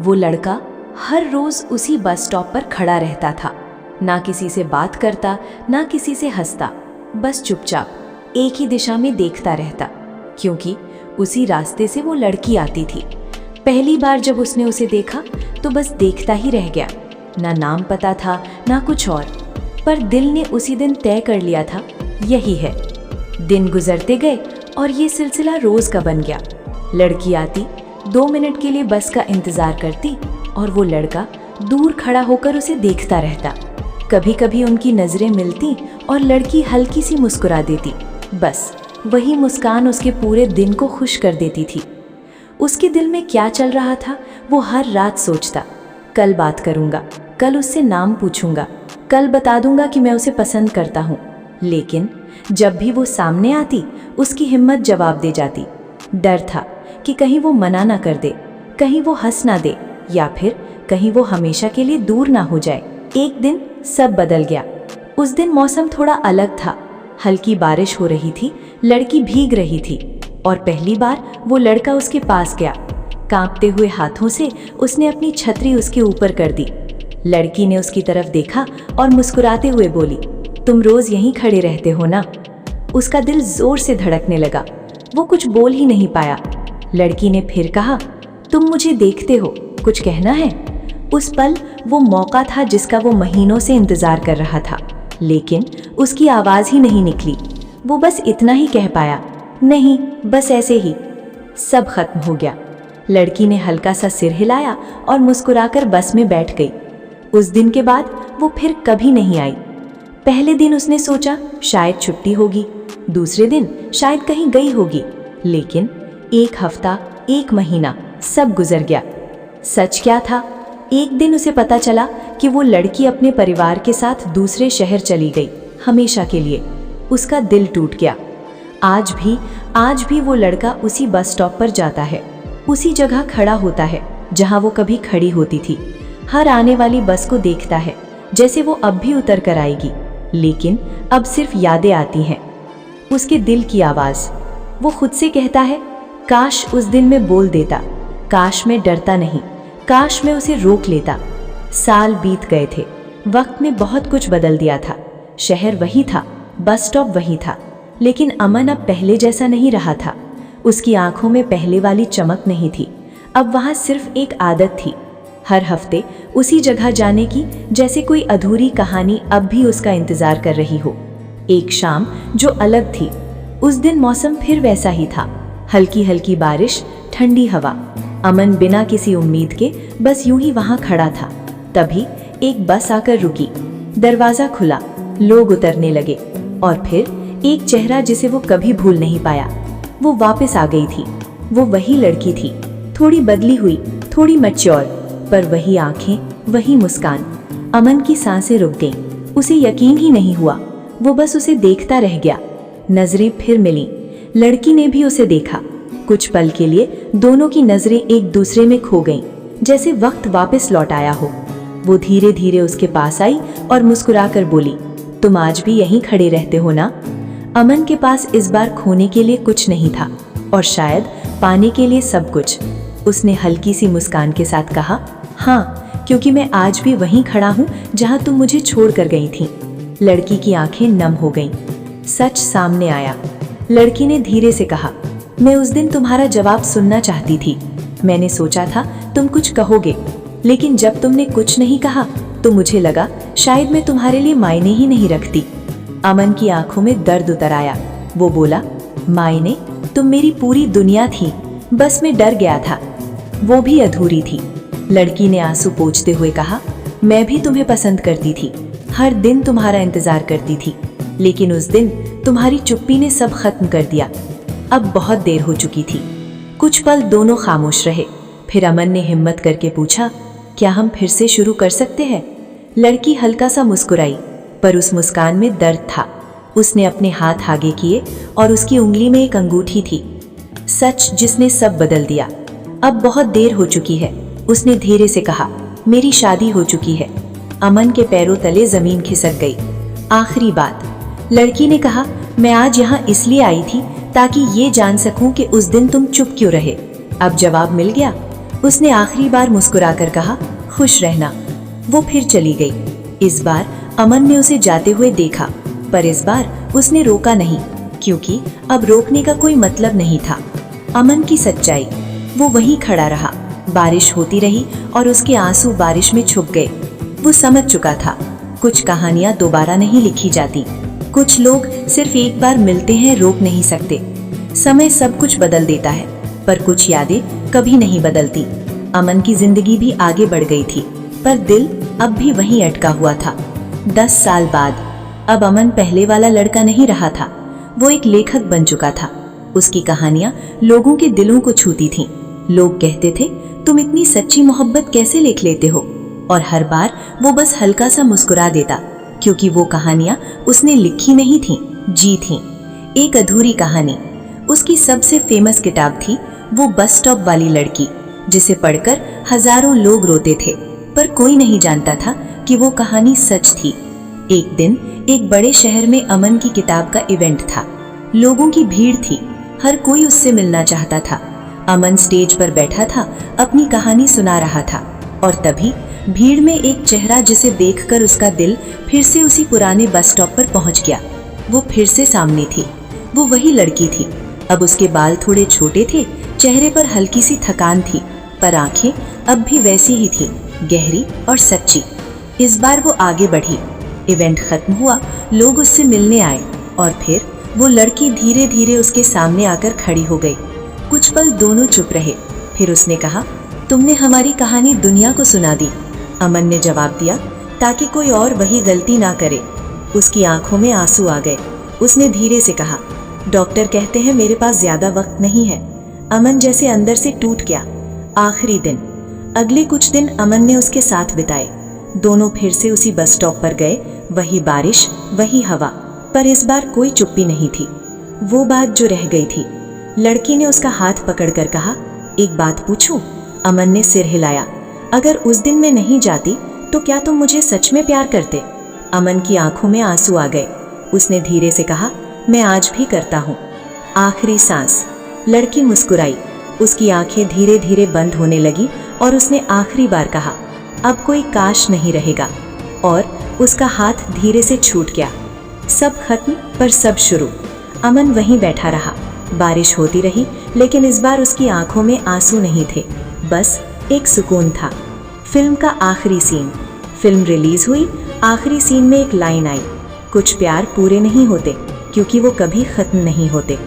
वो लड़का हर रोज उसी बस स्टॉप पर खड़ा रहता था। ना किसी से बात करता, ना किसी से हंसता, बस चुपचाप एक ही दिशा में देखता रहता, क्योंकि उसी रास्ते से वो लड़की आती थी। पहली बार जब उसने उसे देखा तो बस देखता ही रह गया। ना नाम पता था, ना कुछ और, पर दिल ने उसी दिन तय कर लिया था, यही है। दिन गुजरते गए और ये सिलसिला रोज का बन गया। लड़की आती, 2 मिनट के लिए बस का इंतजार करती और वो लड़का दूर खड़ा होकर उसे देखता रहता। कभी कभी उनकी नजरें मिलती और लड़की हल्की सी मुस्कुरा देती। बस वही मुस्कान उसके पूरे दिन को खुश कर देती थी। उसके दिल में क्या चल रहा था वो हर रात सोचता, कल बात करूंगा, कल उससे नाम पूछूंगा, कल बता दूंगा कि मैं उसे पसंद करता हूँ। लेकिन जब भी वो सामने आती उसकी हिम्मत जवाब दे जाती। डर था कि कहीं वो मना ना कर दे, कहीं वो हंस ना दे, या फिर कहीं वो हमेशा के लिए दूर ना हो जाए। एक दिन सब बदल गया। उस दिन मौसम थोड़ा अलग था। हल्की बारिश हो रही थी, लड़की भीग रही थी और पहली बार वो लड़का उसके पास गया। कांपते हुए हाथों से उसने अपनी छतरी उसके ऊपर कर दी। लड़की ने उसकी तरफ देखा और मुस्कुराते हुए बोली, तुम रोज यहीं खड़े रहते हो ना? उसका दिल जोर से धड़कने लगा। वो कुछ बोल ही नहीं पाया। लड़की ने फिर कहा, तुम मुझे देखते हो, कुछ कहना है? उस पल वो मौका था जिसका वो महीनों से इंतजार कर रहा था, लेकिन उसकी आवाज ही नहीं निकली। वो बस इतना ही कह पाया, नहीं, बस ऐसे ही। सब खत्म हो गया। लड़की ने हल्का सा सिर हिलाया और मुस्कुराकर बस में बैठ गई। उस दिन के बाद वो फिर कभी नहीं आई। पहले दिन उसने सोचा शायद छुट्टी होगी, दूसरे दिन शायद कहीं गई होगी, लेकिन 1 हफ्ता, 1 महीना, सब गुजर गया। सच क्या था? एक दिन उसे पता चला कि वो लड़की अपने परिवार के साथ दूसरे शहर चली गई, हमेशा के लिए। उसका दिल टूट गया। आज भी वो लड़का उसी बस स्टॉप पर जाता है, उसी जगह खड़ा होता है जहां वो कभी खड़ी होती थी। हर आने वाली बस को देखता है जैसे वो अब भी उतर कर आएगी, लेकिन अब सिर्फ यादें आती हैं, उसके दिल की आवाज। वो खुद से कहता है, काश उस दिन मैं बोल देता, काश मैं डरता नहीं, काश मैं उसे रोक लेता। साल बीत गए थे, वक्त में बहुत कुछ बदल दिया था। शहर वही था, बस स्टॉप वही था, लेकिन अमन अब पहले जैसा नहीं रहा था। उसकी आंखों में पहले वाली चमक नहीं थी। अब वहां सिर्फ एक आदत थी, हर हफ्ते उसी जगह जाने की, जैसे कोई अधूरी कहानी अब भी उसका इंतजार कर रही हो। एक शाम जो अलग थी। उस दिन मौसम फिर वैसा ही था, हल्की हल्की बारिश, ठंडी हवा। अमन बिना किसी उम्मीद के बस यूं ही वहां खड़ा था। तभी एक बस आकर रुकी, दरवाजा खुला, लोग उतरने लगे और फिर एक चेहरा जिसे वो कभी भूल नहीं पाया। वो वापस आ गई थी। वो वही लड़की थी, थोड़ी बदली हुई, थोड़ी मैच्योर, पर वही आंखें, वही मुस्कान। अमन की सांसें रुक गईं। उसे यकीन ही नहीं हुआ। वो बस उसे देखता रह गया। नजरें फिर मिलीं। लड़की ने भी उसे देखा। कुछ पल के लिए दोनों की नजरें एक दूसरे में खो गईं, जैसे वक्त वापस लौट आया हो। वो धीरे धीरे उसके पास आई और मुस्कुराकर बोली, तुम आज भी यहीं खड़े रहते हो ना? अमन के पास इस बार खोने के लिए कुछ नहीं था और शायद पाने के लिए सब कुछ। उसने हल्की सी मुस्कान के साथ कहा, हाँ, क्योंकि मैं आज भी वहीं खड़ा हूँ जहाँ तुम मुझे छोड़ कर गई थी। लड़की की आंखें नम हो गईं। सच सामने आया। लड़की ने धीरे से कहा, मैं उस दिन तुम्हारा जवाब सुनना चाहती थी। मैंने सोचा था तुम कुछ कहोगे, लेकिन जब तुमने कुछ नहीं कहा तो मुझे लगा शायद मैं तुम्हारे लिए मायने ही नहीं रखती। अमन की आंखों में दर्द उतर आया। वो बोला, मायने? तुम मेरी पूरी दुनिया थी, बस मैं डर गया था। वो भी अधूरी थी। लड़की ने आंसू पोंछते हुए कहा, मैं भी तुम्हें पसंद करती थी, हर दिन तुम्हारा इंतजार करती थी, लेकिन उस दिन तुम्हारी चुप्पी ने सब खत्म कर दिया। अब बहुत देर हो चुकी थी। कुछ पल दोनों खामोश रहे। फिर अमन ने हिम्मत करके पूछा, क्या हम फिर से शुरू कर सकते हैं? लड़की हल्का सा मुस्कुराई, पर उस मुस्कान में दर्द था। उसने अपने हाथ आगे किए और उसकी उंगली में एक अंगूठी थी। सच जिसने सब बदल दिया। अब बहुत देर हो चुकी है, उसने धीरे से कहा, मेरी शादी हो चुकी है। अमन के पैरों तले जमीन खिसक गई। आखिरी बात। लड़की ने कहा, मैं आज यहाँ इसलिए आई थी ताकि ये जान सकूं कि उस दिन तुम चुप क्यों रहे। अब जवाब मिल गया। उसने आखिरी बार मुस्कुराकर कहा, खुश रहना। वो फिर चली गई। इस बार अमन ने उसे जाते हुए देखा, पर इस बार उसने रोका नहीं, क्योंकि अब रोकने का कोई मतलब नहीं था। अमन की सच्चाई। वो वहीं खड़ा रहा। बारिश होती रही और उसके आंसू बारिश में छुप गए। वो समझ चुका था, कुछ कहानियां दोबारा नहीं लिखी जाती। कुछ लोग सिर्फ एक बार मिलते हैं, रोक नहीं सकते। समय सब कुछ बदल देता है, पर कुछ यादें कभी नहीं बदलती। अमन की जिंदगी भी आगे बढ़ गई थी, पर दिल अब भी वहीं अटका हुआ था। 10 साल बाद अब अमन पहले वाला लड़का नहीं रहा था। वो एक लेखक बन चुका था। उसकी कहानियां लोगों के दिलों को छूती थीं। लोग कहते थे, तुम इतनी सच्ची मोहब्बत कैसे लिख लेते हो? और हर बार वो बस हल्का सा मुस्कुरा देता, क्योंकि वो कहानियां उसने लिखी नहीं थीं, जी थीं। एक अधूरी कहानी। उसकी सबसे फेमस किताब थी वो बस स्टॉप वाली लड़की, जिसे पढ़कर हजारों लोग रोते थे, पर कोई नहीं जानता था कि वो कहानी सच थी। एक दिन एक बड़े शहर में अमन की किताब का इवेंट था। लोगों की भीड़ थी, हर कोई उससे मिलना चाहता था। अमन स्टेज पर बैठा था, अपनी कहानी सुना रहा था, और तभी भीड़ में एक चेहरा जिसे देखकर उसका दिल फिर से उसी पुराने बस स्टॉप पर पहुंच गया। वो फिर से सामने थी। वो वही लड़की थी। अब उसके बाल थोड़े छोटे थे, चेहरे पर हल्की सी थकान थी, पर आंखें अब भी वैसी ही थी, गहरी और सच्ची। इस बार वो आगे बढ़ी। इवेंट खत्म हुआ, लोग उससे मिलने आए, और फिर वो लड़की धीरे धीरे उसके सामने आकर खड़ी हो गई। कुछ पल दोनों चुप रहे। फिर उसने कहा, तुमने हमारी कहानी दुनिया को सुना दी। अमन ने जवाब दिया, ताकि कोई और वही गलती ना करे। उसकी आंखों में आंसू आ गए। उसने धीरे से कहा, डॉक्टर कहते हैं मेरे पास ज्यादा वक्त नहीं है। अमन जैसे अंदर से टूट गया। आखिरी दिन। अगले कुछ दिन अमन ने उसके साथ बिताए। दोनों फिर से उसी बस स्टॉप पर गए। वही बारिश, वही हवा, पर इस बार कोई चुप्पी नहीं थी। वो बात जो रह गई थी। लड़की ने उसका हाथ पकड़कर कहा, एक बात पूछूं? अमन ने सिर हिलाया। अगर उस दिन मैं नहीं जाती तो क्या तुम मुझे सच में प्यार करते? अमन की आंखों में आंसू आ गए। उसने धीरे से कहा, मैं आज भी करता हूँ। आखिरी सांस। लड़की मुस्कुराई। उसकी आंखें धीरे धीरे बंद होने लगी और उसने आखिरी बार कहा, अब कोई काश नहीं रहेगा। और उसका हाथ धीरे से छूट गया। सब खत्म, पर सब शुरू। अमन वहीं बैठा रहा। बारिश होती रही, लेकिन इस बार उसकी आंखों में आंसू नहीं थे, बस एक सुकून था। फिल्म का आखिरी सीन। फिल्म रिलीज हुई। आखिरी सीन में एक लाइन आई, कुछ प्यार पूरे नहीं होते, क्योंकि वो कभी खत्म नहीं होते।